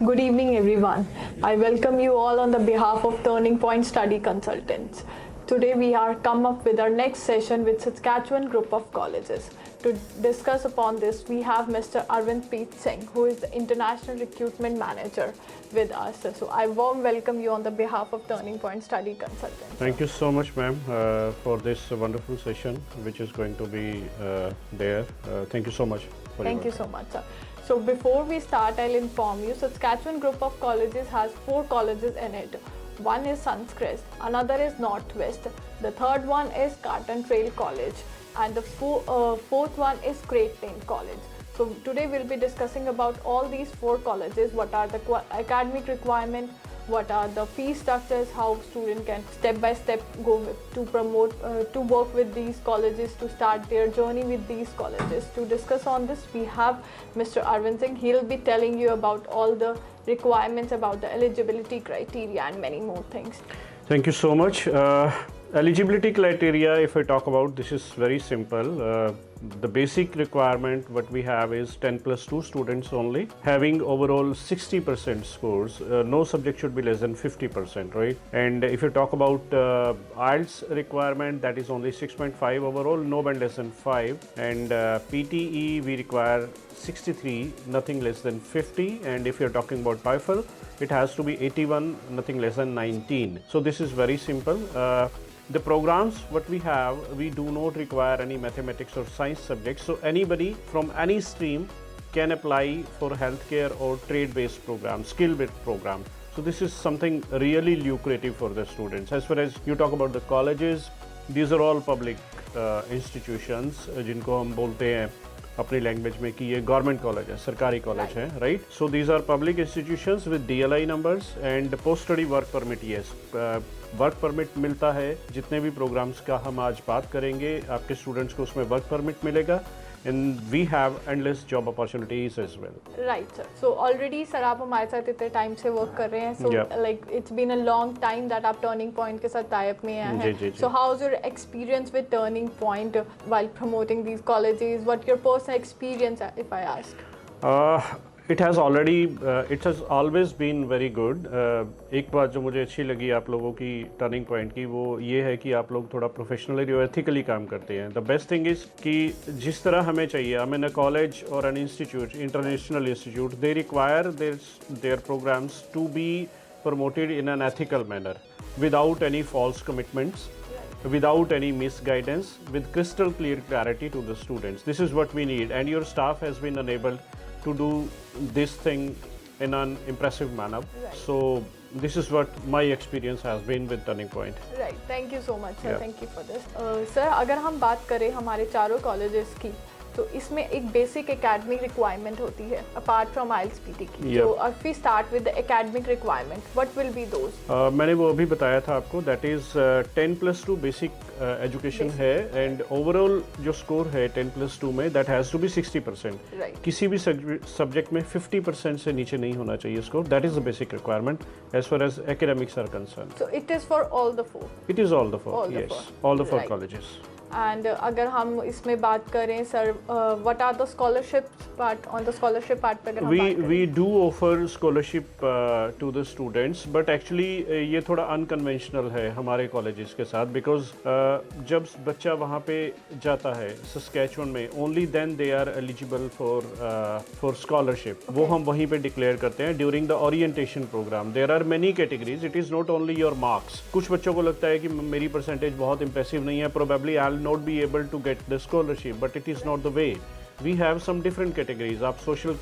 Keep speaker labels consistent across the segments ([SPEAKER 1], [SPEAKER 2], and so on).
[SPEAKER 1] Good evening, everyone. I welcome you all on the behalf of Turning Point Study Consultants. Today, we are come up with our next session with Saskatchewan Group of Colleges. To discuss upon this, we have Mr. Arvind Preet Singh, who is the International Recruitment Manager with us. So, I warm welcome you on the behalf of Turning Point Study Consultants.
[SPEAKER 2] Thank you so much, ma'am, for this wonderful session, which is going to be there. Thank you so much.
[SPEAKER 1] Thank you so much, sir. So before we start, I'll inform you, Saskatchewan Group of Colleges has 4 colleges in it. One is Suncrest, another is Northwest, the third one is Carton Trail College, and the fourth one is Great Plain College. So today we'll be discussing about all these 4 colleges, what are the academic requirements, what are the fee structures, how student can step by step go to promote to work with these colleges, to start their journey with these colleges. To discuss on this, we have Mr. Arvind Singh. He'll be telling you about all the requirements, about the eligibility criteria and many more things.
[SPEAKER 2] Thank you so much. Eligibility criteria, if I talk about, this is very simple. The basic requirement what we have is 10+2 students only, having overall 60% scores. No subject should be less than 50%, right? And if you talk about IELTS requirement, that is only 6.5 overall, no band less than 5. And PTE, we require 63, nothing less than 50. And if you're talking about TOEFL, it has to be 81, nothing less than 19. So this is very simple. The programs what we have, we do not require any mathematics or science subjects, so anybody from any stream can apply for healthcare or trade-based program, skill-based program. So this is something really lucrative for the students. As far as you talk about the colleges, these are all public institutions, जिनको हम बोलते हैं अपनी language में कि ये government college है, सरकारी कॉलेज है, right? So these are public institutions with DLI numbers and post study work permit. Yes, work permit मिलता है. जितने भी प्रोग्राम्स का हम आज बात करेंगे, आपके स्टूडेंट्स को उसमें वर्क परमिट मिलेगा. And we have endless job opportunities as well.
[SPEAKER 1] Right, sir. So already, sir, आप हमारे साथ इतने टाइम से वर्क कर रहे हैं. So like it's been a long time that आप Turning Point के साथ tie up में आए हैं. So how's your experience with Turning Point while promoting these colleges? What your personal experience, if I ask?
[SPEAKER 2] It has always been very good. एक बात जो मुझे अच्छी लगी आप लोगों की टर्निंग पॉइंट की, वो ये है कि आप लोग थोड़ा प्रोफेशनली और एथिकली काम करते हैं. द बेस्ट थिंग इज़ कि जिस तरह हमें चाहिए, आई मीन अ कॉलेज और an institute, international institute, they require their programs to be promoted in an ethical manner, without any false commitments, without any misguidance, with crystal clear clarity to the students. This is what we need, and your staff has been enabled to do this thing in an impressive manner. Right. So this is what my experience has been with Turning Point.
[SPEAKER 1] Right. Thank you so much, sir. Yeah. Thank you for this. Sir, अगर हम बात करें हमारे चारों colleges की, तो इसमें एक बेसिक एकेडमिक रिक्वायरमेंट होती है अपार्ट फ्रॉम IELTS PT की. तो if we start with the academic requirement, what will be those?
[SPEAKER 2] मैंने वो अभी बताया था आपको, that is 10+2 बेसिक एजुकेशन है, एंड ओवरऑल जो स्कोर है 10+2 में, that has to be 60%.
[SPEAKER 1] Right.
[SPEAKER 2] किसी भी सब्जेक्ट में 50% से नीचे नहीं होना चाहिए score. That is the basic requirement as far as academics are concerned.
[SPEAKER 1] So it is for all the 4?
[SPEAKER 2] It is all the 4, yes. All the 4 colleges.
[SPEAKER 1] And अगर हम इसमें बात करें sir, what are the scholarships part? On the scholarship part पे अगर हम बात करें,
[SPEAKER 2] we do offer scholarship to the students, but actually ये थोड़ा unconventional है हमारे colleges के साथ, because जब बच्चा वहाँ पे जाता है Saskatchewan में, only then they are eligible for scholarship. वो हम वहीं पे declare करते हैं during the orientation program. There are many categories. It is not only your marks. कुछ बच्चों को लगता है कि मेरी percentage बहुत impressive नहीं है, probably I'll not be able to get the scholarship, but it is not the way. We have some different categories. आप social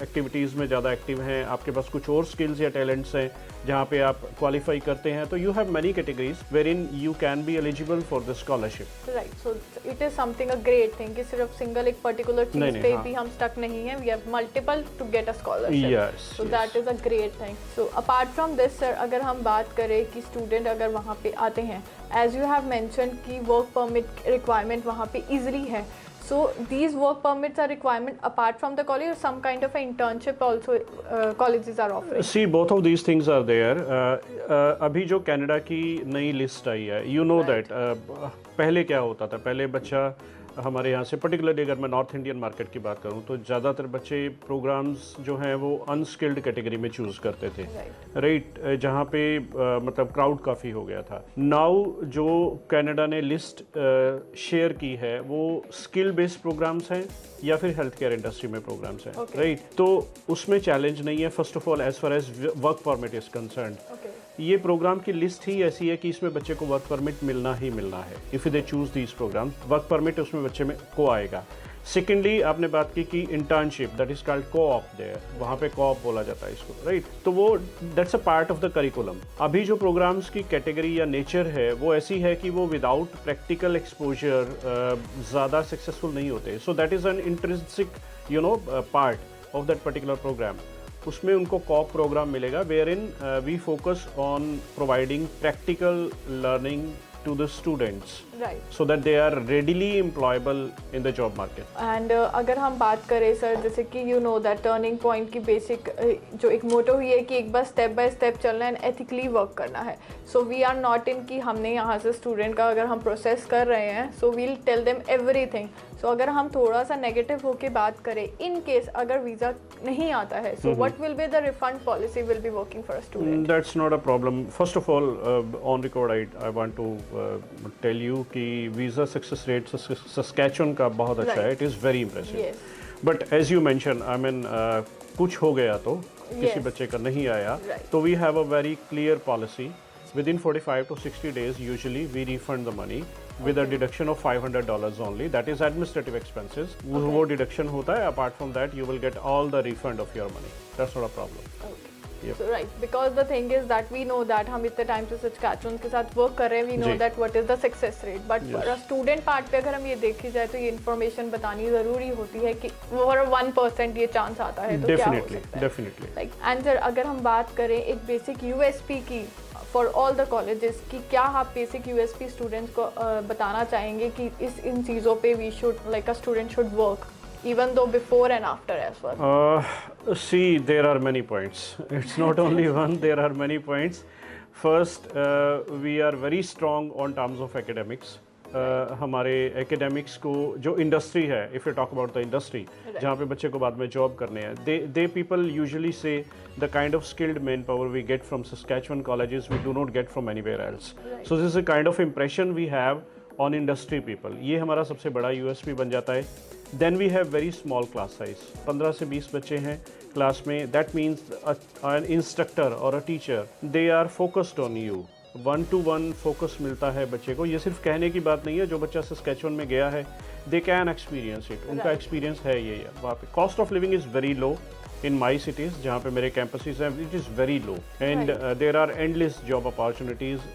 [SPEAKER 2] activities में ज़्यादा एक्टिव हैं, आपके पास कुछ और skills या talents हैं जहाँ पे आप qualify करते हैं, तो you have many categories wherein you can be eligible for the scholarship.
[SPEAKER 1] Right. So it is something a great thing कि सिर्फ single एक particular चीज़ पे भी हम stuck नहीं हैं. We have multiple to get a scholarship.
[SPEAKER 2] Yes.
[SPEAKER 1] So that is a great thing. So apart from this, sir, अगर हम बात करें कि student अगर वहाँ पे आते हैं, as you have mentioned कि work permit requirement वहाँ पे easily है. So these work permits are requirement apart from the college, or some kind of an internship also colleges are offering?
[SPEAKER 2] See, both of these things are there. अभी जो Canada की नई list आई है, you know that पहले क्या होता था, पहले बच्चा हमारे यहाँ से पर्टिकुलरली अगर मैं नॉर्थ इंडियन मार्केट की बात करूँ तो ज़्यादातर बच्चे प्रोग्राम्स जो हैं वो अनस्किल्ड कैटेगरी में चूज़ करते थे, राइट, जहाँ पे मतलब क्राउड काफ़ी हो गया था। नाउ जो कनाडा ने लिस्ट शेयर की है वो स्किल बेस्ड प्रोग्राम्स हैं या फिर हेल्थ केयर इंडस्ट्री में प्रोग्राम्स हैं, राइट। तो उसमें चैलेंज नहीं है first of all as far as work permit is concerned. ये प्रोग्राम की लिस्ट ही ऐसी है कि इसमें बच्चे को वर्क परमिट मिलना ही मिलना है। If they choose these program, work permit उसमें बच्चे में को आएगा। सेकेंडली आपने बात की कि internship, that is called co-op there, वहाँ पे को-ऑप बोला जाता है इसको, राइट। तो वो that's a part of the curriculum. अभी जो प्रोग्राम्स की कैटेगरी या नेचर है वो ऐसी है कि वो विदाउट प्रैक्टिकल एक्सपोजर ज़्यादा सक्सेसफुल नहीं होते। So that is an intrinsic part of that particular program. उसमें उनको कॉप प्रोग्राम मिलेगा wherein we focus on providing practical learning to the students,
[SPEAKER 1] right,
[SPEAKER 2] so that they are readily employable in the job market.
[SPEAKER 1] And अगर हम बात करें sir, जैसे कि you know that turning point की basic जो एक मोटो ही है कि एक बार स्टेप बाय स्टेप चलना है, एथिकली वर्क करना है। So we are not in कि हमने यहाँ से स्टूडेंट का अगर हम प्रोसेस कर रहे हैं so we'll tell them everything. So अगर हम थोड़ा सा नेगेटिव होके बात करें, इन केस अगर वीज़ा नहीं आता है, so what will be the refund policy will be working for a student?
[SPEAKER 2] That's not a problem. First of all, on record, I want to tell you कि visa success rate Saskatchewan का बहुत अच्छा है. It is very impressive.
[SPEAKER 1] Yes.
[SPEAKER 2] But as you mentioned, I mean, कुछ हो गया तो किसी बच्चे का नहीं आया, तो we have a very clear policy. Within 45 to 60 days, usually we refund the money with a deduction of $500 only. That is administrative expenses. वो deduction होता है. Apart from that, you will get all the refund of your money. That's not a problem.
[SPEAKER 1] Okay. Yep. So right, because the thing is that we know that हम इतने time से Saskatchewan के साथ work कर रहे हैं, we know that what is the success rate. But for a student part पे अगर हम ये देखी जाए तो ये इन्फॉर्मेशन बतानी ज़रूरी होती है कि for 1% ये चांस आता है तो क्या हो सकता है?
[SPEAKER 2] Definitely.
[SPEAKER 1] Like, and sir, अगर हम बात करें एक बेसिक USP की फॉर ऑल द कॉलेजेस की, क्या आप बेसिक USP स्टूडेंट्स को बताना चाहेंगे कि इन चीज़ों पे we should like a student should work even though before and after as well?
[SPEAKER 2] See, there are many points. It's not only one, there are many points. First, we are very strong on terms of academics. हमारे academics को जो industry है, if you talk about the industry जहाँ पे बच्चे को बाद में जॉब करने हैं, they people usually say the kind of skilled manpower we get from Saskatchewan colleges we do not get from anywhere else. So this is a kind of impression we have on industry people. ये हमारा सबसे बड़ा USP बन जाता है. Then we have very small class size. 15 से 20 बच्चे हैं क्लास में. That means an instructor or a teacher, they are focused on you. 1-to-1 focus मिलता है बच्चे को. ये सिर्फ कहने की बात नहीं है. जो बच्चा Saskatchewan में गया है, they can experience it. उनका एक्सपीरियंस है ये वहाँ पे. Cost of living is very low in my cities, जहाँ पे मेरे campuses हैं, it is very low. And there are endless job opportunities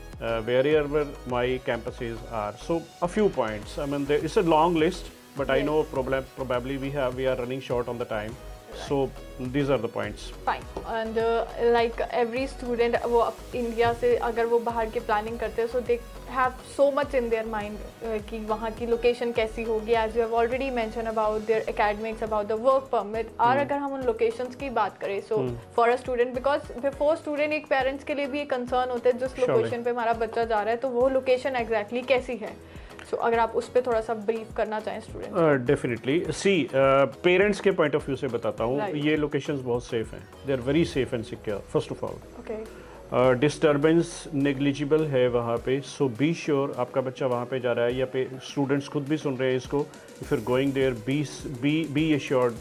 [SPEAKER 2] wherever my campuses are. So a few points. I mean, it's a long list. But I know probably we are running short on the time. So these are the points.
[SPEAKER 1] Fine. And like every student, वो India से अगर वो बाहर की planning करते हैं, so they have so much in their mind कि वहाँ की लोकेशन कैसी होगी. As you have already mentioned about their academics, about the work permit. और अगर हम उन लोकेशंस की बात करें, so for a student, because before student एक पेरेंट्स के लिए भी एक कंसर्न होता है जिस लोकेशन पे हमारा बच्चा जा रहा है, तो वो लोकेशन एग्जैक्टली कैसी है. So, अगर आप उस पर थोड़ा सा ब्रीफ करना चाहें स्टूडेंट.
[SPEAKER 2] डेफिनेटली. सी, पेरेंट्स के पॉइंट ऑफ व्यू से बताता हूँ, ये लोकेशंस बहुत सेफ हैं. They are very safe and secure. First of all, disturbance negligible है वहाँ पे. सो बी श्योर आपका बच्चा वहाँ पे जा रहा है, या पे स्टूडेंट्स खुद भी सुन रहे हैं इसको, if you are going there, be assured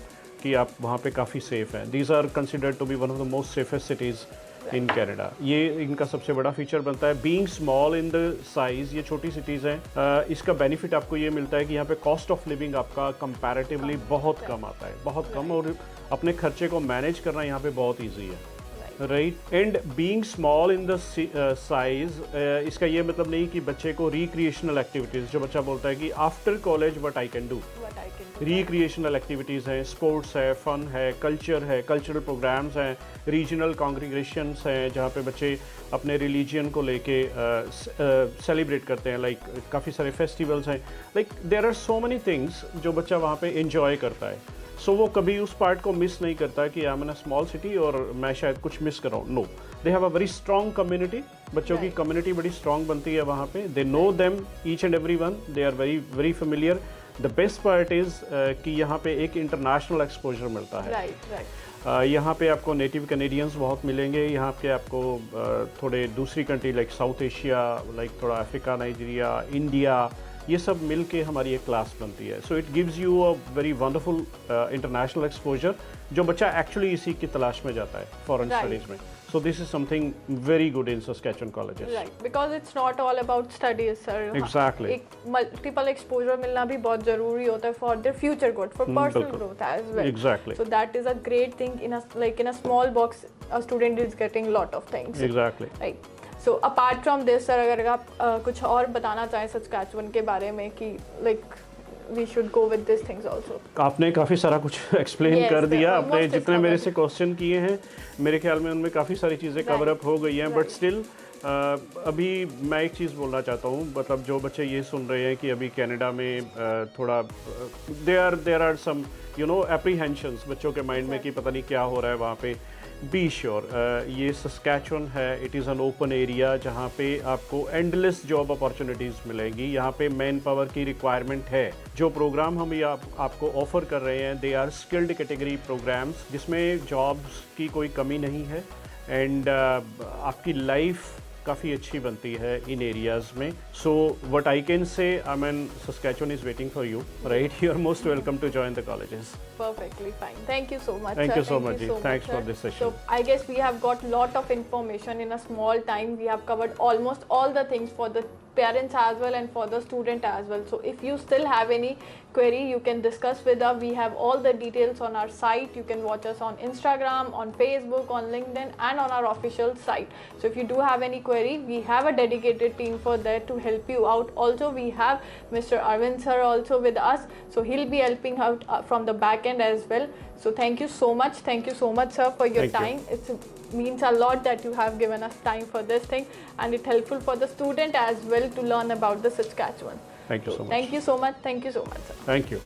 [SPEAKER 2] कि आप वहाँ पे काफ़ी सेफ हैं. These are considered to be one of the most safest cities in Canada. ये इनका सबसे बड़ा फीचर बनता है. Being small in the size, ये छोटी सिटीज़ हैं, इसका बेनिफिट आपको ये मिलता है कि यहाँ पे कॉस्ट ऑफ लिविंग आपका कंपैरेटिवली बहुत कम आता है, बहुत कम, और अपने खर्चे को मैनेज करना यहाँ पे बहुत ईजी है. Right. And being small in the size, इसका ये मतलब नहीं कि बच्चे को रिक्रिएशनल एक्टिविटीज़, जो बच्चा बोलता है कि after college what I can do, recreational activities हैं, स्पोर्ट्स है, फन है, कल्चर है, कल्चरल प्रोग्राम्स हैं, रीजनल कॉन्ग्रीगेशंस हैं जहाँ पे बच्चे अपने रिलीजन को लेके सेलिब्रेट करते हैं. लाइक काफ़ी सारे फेस्टिवल्स हैं. Like there are so many things जो बच्चा वहाँ पे एंजॉय करता है. सो वो कभी उस पार्ट को मिस नहीं करता कि I am in a small city और मैं शायद कुछ मिस कर रहा हूँ. No, they have a very strong community. बच्चों की कम्युनिटी बड़ी स्ट्रॉन्ग बनती है वहाँ पे. They know them each and every one. They are very very familiar. The best part is कि यहाँ पे एक इंटरनेशनल एक्सपोजर मिलता है।
[SPEAKER 1] राइट।
[SPEAKER 2] यहाँ पे आपको नेटिव कैनेडियंस बहुत मिलेंगे, यहाँ पे आपको थोड़े दूसरी country like south Asia, like थोड़ा अफ्रीका, नाइजीरिया, इंडिया, ये सब मिल के हमारी एक क्लास बनती है। So it gives you a very wonderful international exposure, जो बच्चा एक्चुअली इसी की तलाश में जाता है फॉरेन
[SPEAKER 1] Right.
[SPEAKER 2] स्टडीज़ में। So this is something very good in Saskatchewan colleges.
[SPEAKER 1] Right, because it's not all about studies sir.
[SPEAKER 2] Exactly.
[SPEAKER 1] एक मल्टीपल एक्सपोजर मिलना भी बहुत जरूरी होता है for their future good, for personal
[SPEAKER 2] बिल्कुल।
[SPEAKER 1] Growth as well.
[SPEAKER 2] Exactly.
[SPEAKER 1] So that is a great thing in a small box a student is getting lot of things.
[SPEAKER 2] Exactly.
[SPEAKER 1] Right. So apart from this sir, अगर आप कुछ और बताना चाहें Saskatchewan के बारे में कि like we should go with these things also.
[SPEAKER 2] आपने काफ़ी सारा कुछ एक्सप्लेन
[SPEAKER 1] Yes,
[SPEAKER 2] कर दिया।
[SPEAKER 1] almost
[SPEAKER 2] आपने
[SPEAKER 1] is
[SPEAKER 2] जितने मेरे
[SPEAKER 1] covered.
[SPEAKER 2] से क्वेश्चन किए हैं, मेरे ख्याल में उनमें काफ़ी सारी चीज़ें कवर अप हो गई हैं। But
[SPEAKER 1] Right.
[SPEAKER 2] स्टिल अभी मैं एक चीज़ बोलना चाहता हूँ, मतलब जो बच्चे ये सुन रहे हैं कि अभी कनाडा में थोड़ा देयर आर सम एप्रीहेंशंस बच्चों के माइंड में कि पता नहीं क्या हो रहा है वहाँ पे। बी श्योर, ये सस्कैचुअन है, it is an open area जहाँ पे आपको एंडलेस जॉब अपॉर्चुनिटीज़ मिलेंगी। यहाँ पे मैन पावर की रिक्वायरमेंट है। जो प्रोग्राम हम ये आपको ऑफ़र कर रहे हैं, they are skilled category programs, जिसमें जॉब्स की कोई कमी नहीं है एंड आपकी लाइफ काफ़ी अच्छी बनती है इन एरियाज़ में। So what I can say, I mean Saskatchewan is waiting for you, right? You are most welcome to join the colleges.
[SPEAKER 1] Perfectly fine. Thank you so much.
[SPEAKER 2] Thank
[SPEAKER 1] sir.
[SPEAKER 2] you so much, Ji. Thanks
[SPEAKER 1] sir.
[SPEAKER 2] for this session.
[SPEAKER 1] So I guess we have got lot of information in a small time. We have covered almost all the things for the parents as well and for the student as well. So if you still have any query, you can discuss with us. We have all the details on our site. You can watch us on Instagram, on Facebook, on LinkedIn, and on our official site. So if you do have any query, we have a dedicated team for that to help you out. Also, we have Mr. Arvind sir also with us. So he'll be helping out from the back end as well. So thank you so much. Thank you so much, sir, for your
[SPEAKER 2] Thank you.
[SPEAKER 1] time. It means a lot that you have given us time for this thing, and it's helpful for the student as well to learn about the Saskatchewan.
[SPEAKER 2] Thank you so much.
[SPEAKER 1] Thank you so much. Thank you so much, sir.
[SPEAKER 2] Thank you.